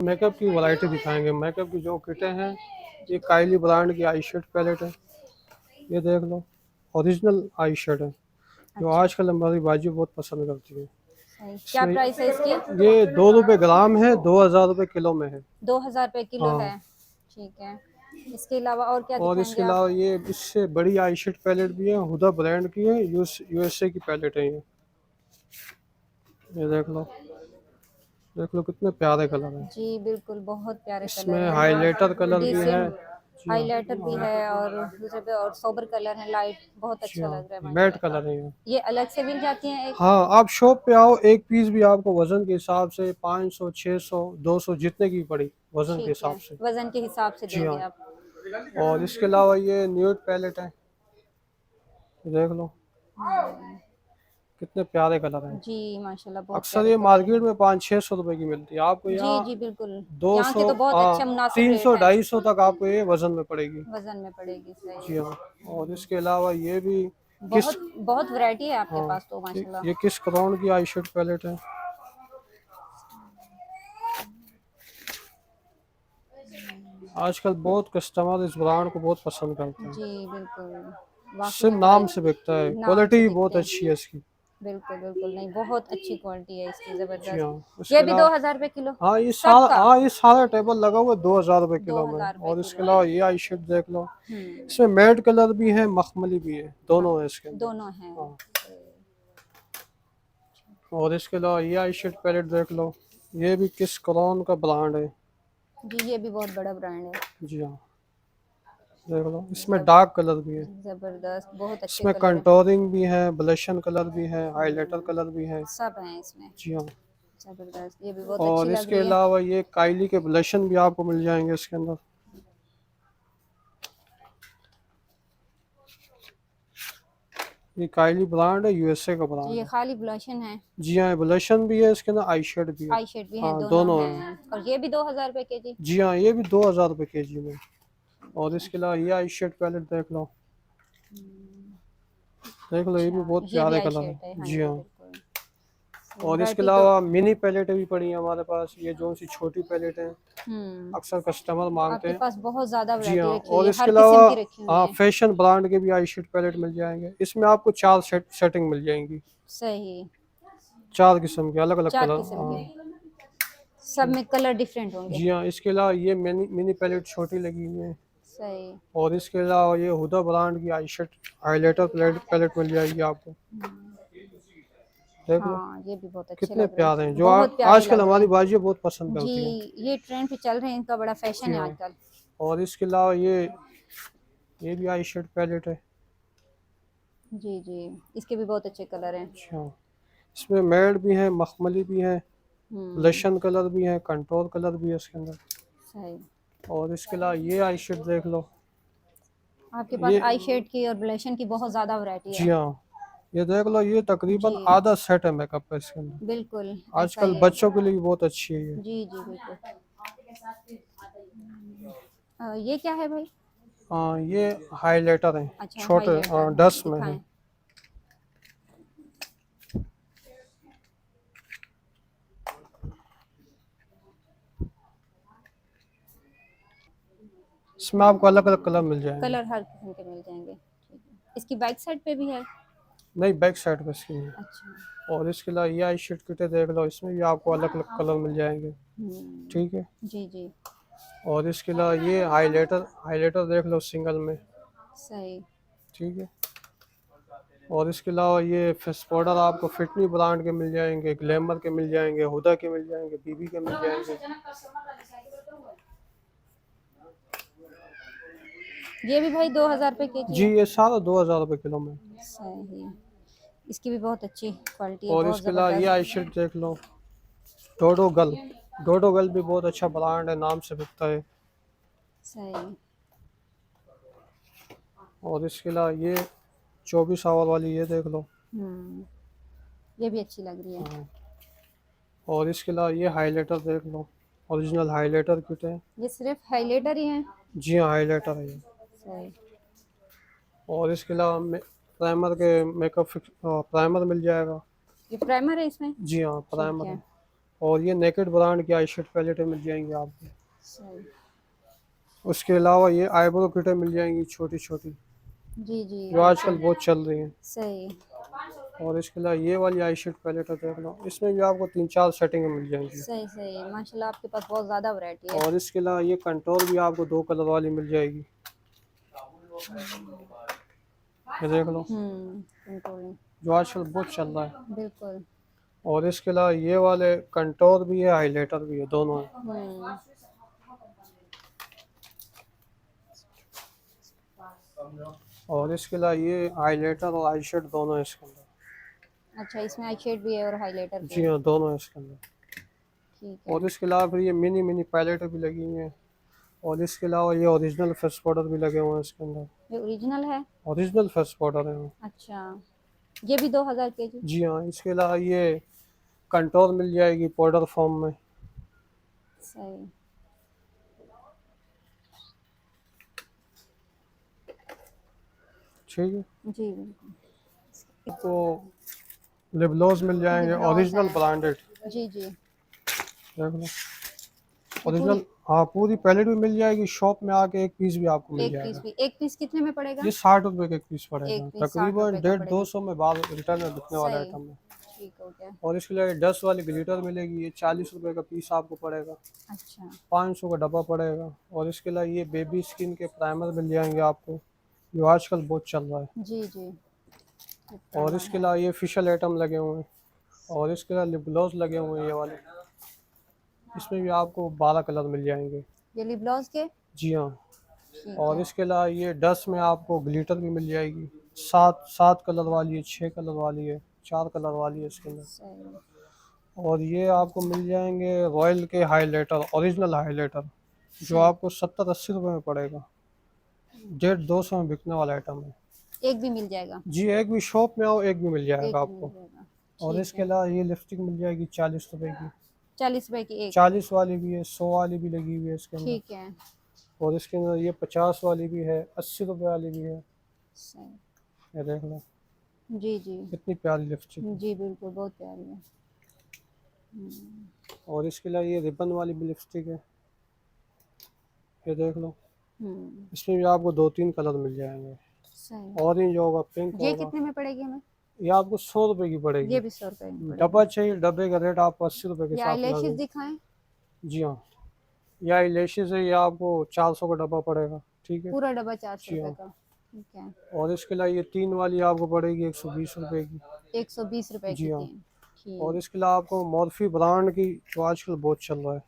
Makeup की variety दिखाएंगे। Makeup की जो किटें हैं, ये काइली ब्रांड की आई शेड पैलेट है। ये देख लो, ओरिजिनल आई शेड है, जो अच्छा। आजकल हमारी बाजू बहुत पसंद करती है। सही, क्या इसमें प्राइस है इसकी? ये 2 रुपये ग्राम है, 2000 रुपये किलो में है। 2000 रुपये किलो हाँ, है। ठीक है। इसके अलावा और क्या और दिखाएंगे इसके आप? अलावा ये इससे बड़ी आई शेड पैलेट भी है, हुदा ब्रांड की है, यूएसए की पैलेट है ये देख लो, देख लो कितने प्यारे कलर हैं। जी बिल्कुल, बहुत प्यारे कलर इसमें हैं हाइलाइटर और कलर भी है। डिसेंट जी हाँ, हाइलाइटर भी है और दूसरे पे और सोबर कलर है, लाइट, बहुत जी अच्छा हाँ, लग रहा है मैट माशाल्लाह। कलर है ये। ये अलग से मिल जाती हैं एक? हाँ, आप शॉप पे आओ, एक पीस भी आपको वजन के हिसाब से 500, 600, 200 जितने की पड़ी वजन के ठीक है, हिसाब से। वजन के हिसाब से जी देंगे हाँ, आप। और इसके अलावा ये न्यूड पैलेट है, देख लो कितने प्यारे कलर हैं। जी माशाल्लाह, बहुत अक्सर प्यारे ये कलर मार्केट हैं। में 500-600 रुपए की मिलती है, आपको जी यहाँ जी बिल्कुल, यहाँ के 200, तो बहुत हाँ, अच्छे मुनासिब तीन रेट सौ हैं। 250 तक आपको ये वजन में पड़ेगी। वजन में पड़ेगी, जी सही। हाँ, और इसके अलावा ये भी किस, बहुत बहुत वैरायटी है आपके हाँ, पास तो माशाल्लाह। ये किस क्राउन की आई शेड पैलेट है। आजकल बहुत कस्टमर इस ब्रांड को बहुत पसंद करते हैं, जी बिल्कुल, वाकई सिर्फ में नाम भाई से बिकता है, नाम क्वालिटी से भी बिकते बहुत हैं। अच्छी है इसकी। बिल्कुल बिल्कुल, नहीं बहुत अच्छी क्वालिटी है इसकी, जी ज़बरदस्त। हाँ, इसके ये भी अलावा 2000 रुपये किलो हाँ सबका? ये सारा टेबल लगा हुआ है 2000 रुपये दो किलो में। हजार रुपये और इसके किलो अलावा ये आई शेड देख लो, हम्म। इसमें मैट कलर भी है, मखमली भी है, दोनों है इसके अंदर। दोनों हैं। हाँ, और इसके अलावा ये आई शेड पैलेट देख लो, ये भी किस क्राउन का ब्रांड है। जी ये भी बहुत बड़ा ब्रांड है। जी हाँ, देख लो इसमें जब डार्क कलर भी है, जबरदस्त, बहुत अच्छे इसमें कलर है। कंटोरिंग भी है, ब्लशन कलर भी है, हाइलाइटर कलर भी है। सब हैं इसमें। जी हाँ, जबरदस्त, ये भी बहुत अच्छी और लग इसके रही है। अलावा ये काइली के ब्लशन भी आपको मिल जाएंगे इसके अंदर। ये काइली ब्रांड है, यूएसए का जी ब्रांड ये है। खाली ब्लशन है? जी हाँ, ब्लशन भी है इसके अंदर, आई शेड भी है। आई शेड भी हैं, हाँ, दोनों दोनों हैं। हैं। और ये भी 2000 रुपये के जी? जी हाँ, ये भी 2000 रुपये केजी में। और इसके अलावा ये आई शेड पैलेट देख लो, देख लो ये भी अच्छा, बहुत ये भी प्यारे आई कलर शेड है। है, हाँ जी जी हाँ, बिल्कुल। और इसके वैरायटी तो अलावा मिनी पैलेटें भी पड़ी हैं हमारे पास, ये जो सी छोटी पैलेट हैं, हम्म। अक्सर कस्टमर मांगते आपके हैं। पास बहुत ज़्यादा जी वैरायटी हाँ, रखी हुई और है, इसके हर किस्म अलावा की रखी हुई हाँ, है। फैशन ब्रांड के भी आई शेड पैलेट मिल जाएंगे, इसमें आपको 4 सेटिंग मिल जाएंगी, सही। 4 किस्म के अलग अलग चार कलर। किस्म हाँ, के, सब में कलर डिफरेंट होंगे। जी हाँ, इसके अलावा ये मिनी मिनी पैलेट छोटी लगी हुई है। सही। और इसके अलावा ये हुदा ब्रांड की आई शेड हाइलाइटर पैलेट मिल जाएगी आपको, देख लो हाँ ये भी बहुत अच्छे कितने लग रहे प्यारे हैं, हैं, जो बहुत प्यारे आजकल लग रहे हमारी हैं। बाजियाँ बहुत पसंद जी करती हैं। ये ट्रेंड पे चल रहे हैं, इनका बड़ा जी फैशन है हाँ, आजकल। और इसके अलावा ये भी आई शेड पैलेट है। जी जी, इसके भी बहुत अच्छे कलर हैं। अच्छा, इसमें मैट भी है, मखमली भी है, हम्म। ब्लशन कलर भी है, कंट्रोल कलर भी है इसके अंदर। सही। और इसके अलावा ये आई शेड देख लो, आपके पास ये, आई शेड की और ब्लशन की बहुत ज़्यादा वैरायटी जी है। हाँ, ये देख लो, ये जी तकरीबन आधा सेट है मेकअप का इसके अंदर। बिल्कुल, ऐसा आजकल ही है। बच्चों के लिए भी बहुत अच्छी है ये। जी जी बिल्कुल। ये क्या है भाई? हाँ, ये हाइलाइटर है, अच्छा छोटे हाइलाइटर है, 10 में है। दिखाएं। इसमें आपको अलग अलग कलर मिल जाएंगे। कलर हर किस्म के मिल जाएंगे, ठीक है। इसकी बैक साइड पे भी है? नहीं, बैक साइड पे इसकी नहीं। अच्छा। और इसके अलावा ये आई शेड किटे देख लो, इसमें भी आपको अलग अलग कलर मिल जाएंगे। ठीक है, जी जी। और इसके अलावा ये हाइलाइटर देख लो सिंगल में। सही। ठीक है, और इसके अलावा ये फेस पाउडर आपको फिटनी ब्रांड के मिल जाएंगे, ग्लैमर के मिल जाएंगे, हुदा के मिल जाएंगे, बीबी के मिल जाएंगे। ये भी भाई 2000 रुपये के जी जी, है? ये सारा 2000 रुपये किलो में। सही। इसकी भी बहुत अच्छी क्वालिटी है, और बहुत इसके अलावा ये आई ज़बरदस्त। शेड देख लो, डोडो गर्ल। डोडो गर्ल भी बहुत अच्छा ब्रांड है, नाम से बिकता है। सही। और इसके अलावा ये 24 आवर वाली ये देख लो। ये भी अच्छी लग रही है। हाँ, और इसके अलावा ये हाइलाइटर देख लो, ओरिजिनल हाइलाइटर किट है। ये सिर्फ हाइलाइटर ही है? जी हाँ, हाइलाइटर है ये। सही। और इसके अलावा प्राइमर के मेकअप प्राइमर मिल जाएगा। ये प्राइमर है इसमें? जी हाँ, ठीक प्राइमर है। है। और ये नेकेड ब्रांड की आई शेड पैलेटें मिल जाएंगी आपको। सही। उसके अलावा ये आईब्रो किटें मिल जाएंगी छोटी छोटी, जी जी जो आजकल अच्छा। बहुत चल रही हैं। सही। और इसके अलावा ये वाली आई शेड पैलेट है, देख लो, इसमें भी आपको 3-4 सेटिंग मिल जाएंगी। सही सही माशाल्लाह, आपके पास बहुत ज़्यादा वैरायटी है। और इसके अलावा ये कंट्रोल भी आपको 2 कलर वाली मिल जाएगी, ये देख लो, कंट्रोलिंग। जो आजकल बहुत चल रहा है। बिल्कुल। और इसके अलावा ये वाले कंटोर भी है, हाईलाइटर भी है, दोनों है। और इसके अलावा ये हाईलाइटर और आई शेड दोनों है इसके अंदर। अच्छा, इसमें आई शेड भी है और हाइलाइटर भी जी है। हाँ, दोनों है इसके अंदर। ठीक है। और इसके अलावा फिर ये मिनी मिनी पैलेट भी लगी हुई हैं। और इसके अलावा ये ओरिजिनल फेस पाउडर भी लगे हुए हैं इसके अंदर। ये ओरिजिनल है? ओरिजिनल फेस पाउडर है वो। अच्छा, ये भी 2000 के जी? जी हाँ, इसके अलावा ये कंट्रोल मिल जाएगी पाउडर फॉर्म में। सही। ठीक है, जी बिल्कुल। तो लिप ग्लॉस मिल जाएंगे लिप ग्लॉस ओरिजिनल है। ब्रांडेड, जी जी। देख लो, ओरिजिनल। पूरी हाँ, पूरी पैलेट भी मिल जाएगी, शॉप में आके एक पीस भी आपको मिल एक पीस जाएगा। भी, एक पीस कितने में पड़ेगा? ये 60 रुपए का एक पीस एक पड़ेगा, पीस 60 तकरीबन रुपए का 150 पड़ेगा। 200 में बाद रिटर्न में बिकने वाला सही। आइटम है। ठीक हो गया। और इसके लिए 10 वाली ग्लिटर मिलेगी, ये 40 रुपए का पीस आपको पड़ेगा, अच्छा। 500 का डब्बा पड़ेगा। और इसके अलावा ये बेबी स्किन के प्राइमर मिल जाएंगे आपको, जो आजकल बहुत चल रहा है। जी जी। ये और प्राइमर इसके है। अलावा ये फेशियल आइटम लगे हुए हैं। और इसके अलावा लिप ग्लॉस लगे हुए हैं ये वाले, इसमें भी आपको 12 कलर मिल जाएंगे। ये लिप ग्लॉस के? जी हाँ। ठीक और है। इसके अलावा ये 10 में आपको ग्लिटर भी मिल जाएगी, 7 कलर वाली है, 6 कलर वाली है, 4 कलर वाली है इसके अंदर। सही। और ये आपको मिल जाएंगे रॉयल के हाइलाइटर, ओरिजिनल हाइलाइटर, जो सही। आपको 70-80 रुपये में पड़ेगा, 150 में बिकने वाला आइटम है। एक भी मिल जाएगा? जी, एक भी शॉप में आओ एक भी मिल एक जाएगा भी मिल आपको। जाएगा। और ठीक इसके है। अलावा ये लिपस्टिक मिल जाएगी 40 रुपए की, 40 रुपए की एक? 40 वाली भी है, 100 वाली भी लगी हुई है इसके अंदर। ठीक है। और इसके अंदर ये 50 वाली भी है, 80 रुपए वाली भी है, सही। ये देख लो, जी जी। कितनी प्यारी लिपस्टिक है। जी बिल्कुल, बहुत प्यारी है। और इसके अलावा ये रिबन वाली भी लिपस्टिक है, ये देख लो, इसमें भी आपको 2-3 कलर मिल जाएंगे, सही। ऑरेंज होगा, पिंक ये होगा। कितने में पड़ेगी हमें? ये आपको 100 रुपए की ये पड़ेगी। भी 100 रुपए में डब्बा पड़ेगी। चाहिए, डब्बे का रेट आपको 80 रुपए के ये साथ आईलैशेस लगेगा। दिखाएं? जी हाँ, ये आई लैशेज है, ये आपको 400 का डब्बा पड़ेगा। ठीक है। पूरा डब्बा 400 जी रुपए हाँ। का? ठीक है। और इसके अलावा ये 3 वाली आपको पड़ेगी 120 रुपए की। 120 रुपए जी की हाँ। 3? और ठीक। इसके अलावा आपको मॉर्फी ब्रांड की, जो आजकल बहुत चल रहा है,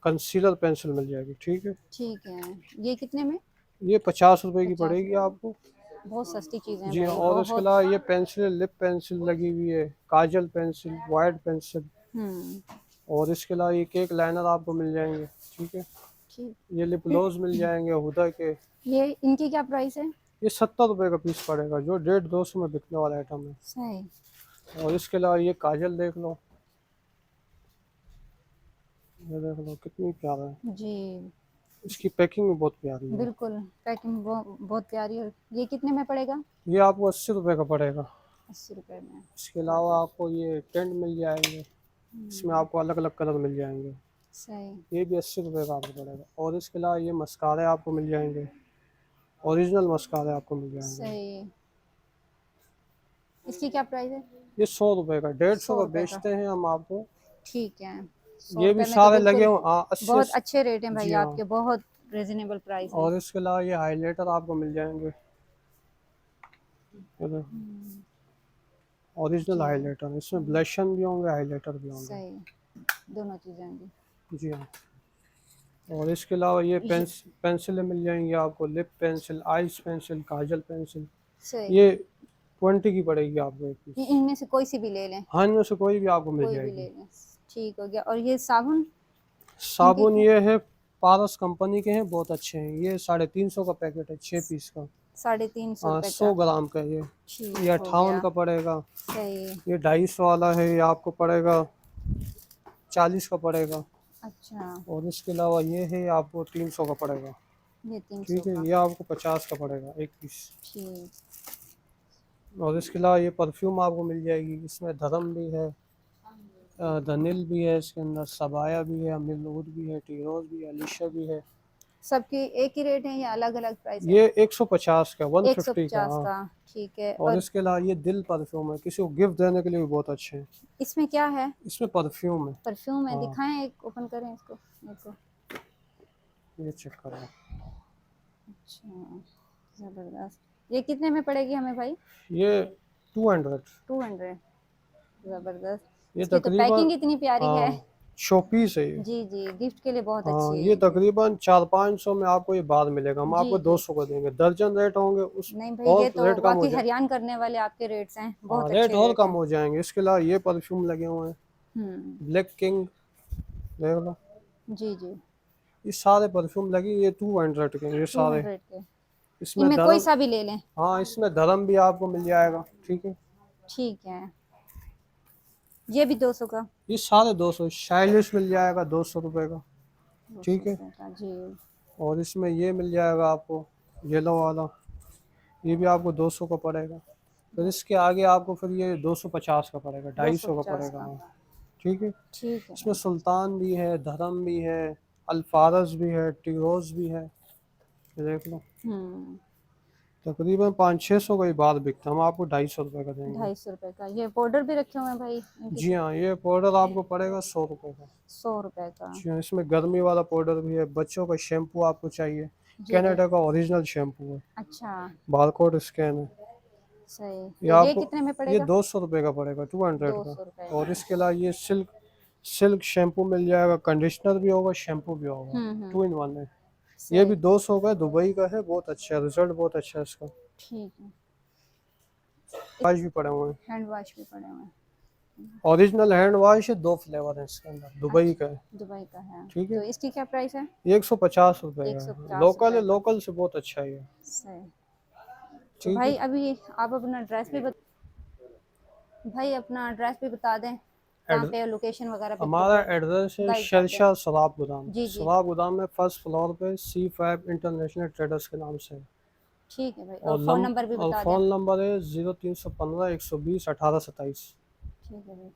कंसीलर पेंसिल मिल जाएगी। ठीक है। ठीक है। ये कितने में? ये 50 रुपए की 50 पड़ेगी रुपए? आपको। बहुत सस्ती चीज़ें हैं जी हाँ। भाई, और इसके बहुत। अलावा ये पेंसिल, लिप पेंसिल लगी हुई है, काजल पेंसिल, वाइट पेंसिल। हम्म। और इसके अलावा ये केक लाइनर आपको मिल जाएंगे। ठीक है। ठीक। ये लिप ग्लॉस मिल जाएंगे हुदा के, ये इनकी क्या प्राइस है? ये 70 रुपए का पीस पड़ेगा, जो 150-200 में बिकने वाला आइटम है। सही। और इसके अलावा ये काजल देख लो, ये देख लो कितनी प्यारा है, जी इसकी पैकिंग भी बहुत प्यारी है। बिल्कुल, पैकिंग बहुत प्यारी है। ये कितने में पड़ेगा? ये आपको 80 रुपए का पड़ेगा। 80 रुपए में? इसके अलावा आपको ये टेंट मिल जाएंगे, इसमें आपको अलग अलग कलर मिल जाएंगे, सही। ये भी 80 रुपए का आपको पड़ेगा। और इसके अलावा ये मस्कारे आपको मिल जाएंगे, ओरिजिनल मस्कारे आपको मिल जाएंगे। सही। इसकी क्या प्राइस है? ये 100 रुपए का, 150 100 का रुपए का? बेचते हैं हम आपको। ठीक है। 100 ये भी रुपए में तो सारे लगे बिल्कुल हुए, हाँ, 80। बहुत अच्छे रेट हैं भाई जी हाँ। आपके, बहुत रिजनेबल प्राइस है। और इसके अलावा ये हाइलाइटर आपको मिल जाएंगे, ये देखो, ओरिजिनल जी हाइलाइटर, इसमें ब्लशन भी होंगे, हाइलाइटर भी होंगे। सही, दोनों चीज़ें होंगी। जी हाँ। और इसके अलावा ये पेंसिलें मिल जाएंगी आपको, लिप पेंसिल, आइस पेंसिल, काजल पेंसिल। सही। ये 20 की पड़ेगी आपको एक पीस। इनमें से कोई सी भी ले लें? हाँ, इनमें से कोई भी आपको मिल कोई भी जाएगी। ले लें। ठीक हो गया। और ये साबुन? इनकी साबुन क्या? ये है, पारस कंपनी के हैं, बहुत अच्छे हैं। ये 350 का पैकेट है, 6 पीस का। 350 हाँ, रुपए 100 का? ग्राम का ये। ठीक ये हो 58 गया। का पड़ेगा। सही। ये 250 वाला है, ये आपको पड़ेगा 40 का पड़ेगा। अच्छा। और इसके अलावा ये है, आपको 300 का पड़ेगा। ये 300 ठीक है। का? ये आपको 50 का पड़ेगा एक पीस। ठीक। और इसके अलावा ये परफ्यूम आपको मिल जाएगी, इसमें धर्म भी है, धनिल भी है इसके अंदर, सबाया भी है, अमीरूद भी है, टीरोज भी है, अलीशा भी है। सबकी एक ही रेट है या अलग अलग प्राइस है? ये 150 का, 150 का, 150 हाँ। का, ठीक है। और और इसके अलावा ये दिल परफ्यूम है, किसी को गिफ्ट देने के लिए भी बहुत अच्छे हैं। इसमें क्या है? इसमें परफ्यूम है। परफ्यूम है, हाँ, दिखाएं, एक ओपन करें इसको, देखो। ये चेक करो। अच्छा, जबरदस्त। ये कितने में पड़ेगी हमें भाई? ये 200। 200। जबरदस्त। ये इसकी तो तकरीबन, पैकिंग इतनी प्यारी है। हाँ, शोपीस है ये। जी जी, गिफ्ट के लिए बहुत हाँ, अच्छी है ये ये। तकरीबन 400-500 में आपको ये बाद मिलेगा, हम जी आपको जी। 200 का देंगे। दर्जन रेट होंगे उस नहीं भाई, ये और तो रेट कम हो वाकई जाए। हैरान करने वाले आपके रेट्स हैं, हाँ, बहुत रेट अच्छे और रेट कम हैं। हो जाएंगे। इसके अलावा ये परफ्यूम लगे हुए हैं, हम्म। ब्लैक किंग, देख लो। जी जी। ये सारे परफ्यूम लगे, ये 200 के हैं, ये सारे। 200 के। इसमें इनमें कोई धर्म, सा भी ले लें? हाँ, इसमें धर्म भी आपको मिल जाएगा, ठीक है। ठीक है। ये भी 200 का? ये सारे 200, स्टाइलिश मिल जाएगा 200 रुपये का, 200 ठीक है। रुपये का जी। और इसमें ये मिल जाएगा आपको, येलो वाला, ये भी आपको 200 का पड़ेगा। फिर इसके आगे आपको फिर ये 250 का पड़ेगा, 250 का 250 पड़ेगा, का। हाँ, ठीक है। ठीक है इसमें भाई। सुल्तान भी है, धर्म भी है, अल्फारस भी है, टीरोज भी है, ये देख लो। हम्म। तकरीबन 500-600 का ही बार बिकता है, हम आपको 250 रुपये का देंगे। 250 रुपये का। ये पाउडर भी रखे हुए हैं भाई इनके जी साथ? हाँ, ये पाउडर आपको पड़ेगा 100 रुपये का। 100 रुपये का। जी हाँ, इसमें गर्मी वाला पाउडर भी है, बच्चों का शैम्पू आपको चाहिए, जी जी। कनाडा का ओरिजिनल शैम्पू है, अच्छा। बारकोड स्कैन है। सही। ये तो ये आपको, कितने में ये पड़ेगा? 200 रुपये का पड़ेगा, 200 का। 200 रुपये और का। इसके अलावा ये सिल्क सिल्क शैम्पू मिल जाएगा, कंडीशनर भी होगा, शैम्पू भी होगा, हम्म। 2 in 1 है। ये सही। भी 200 का है, दुबई का है, बहुत अच्छा है, रिजल्ट बहुत अच्छा है इसका। ठीक है। वाश भी पड़े हुए हैं, हैंड वॉश भी पड़े हुए हैं। ओरिजिनल हैंड वाश है, 2 फ्लेवर है इसके अंदर, दुबई का है, अच्छा, दुबई का है। ठीक है। तो इसकी क्या प्राइस है? ये 150 रुपये एक का सौ है, पचास लोकल है, रुपये का। लोकल से बहुत अच्छा है ये, सही। तो ठीक भाई है। अभी आप अपना एड्रेस भी भाई अपना एड्रेस भी बता दें, कहाँ एड- पे लोकेशन वगैरह पे हमारा थोड़ा एड्रेस है गाइड कर दें। शर्शा शराब गोदाम, जी जी। शराब गोदाम में फर्स्ट फ्लोर पे C5 इंटरनेशनल ट्रेडर्स के नाम से है। ठीक है भाई, और फ़ोन नंबर भी और बता दें। फ़ोन नंबर है 0315 120 1827। ठीक है भाई।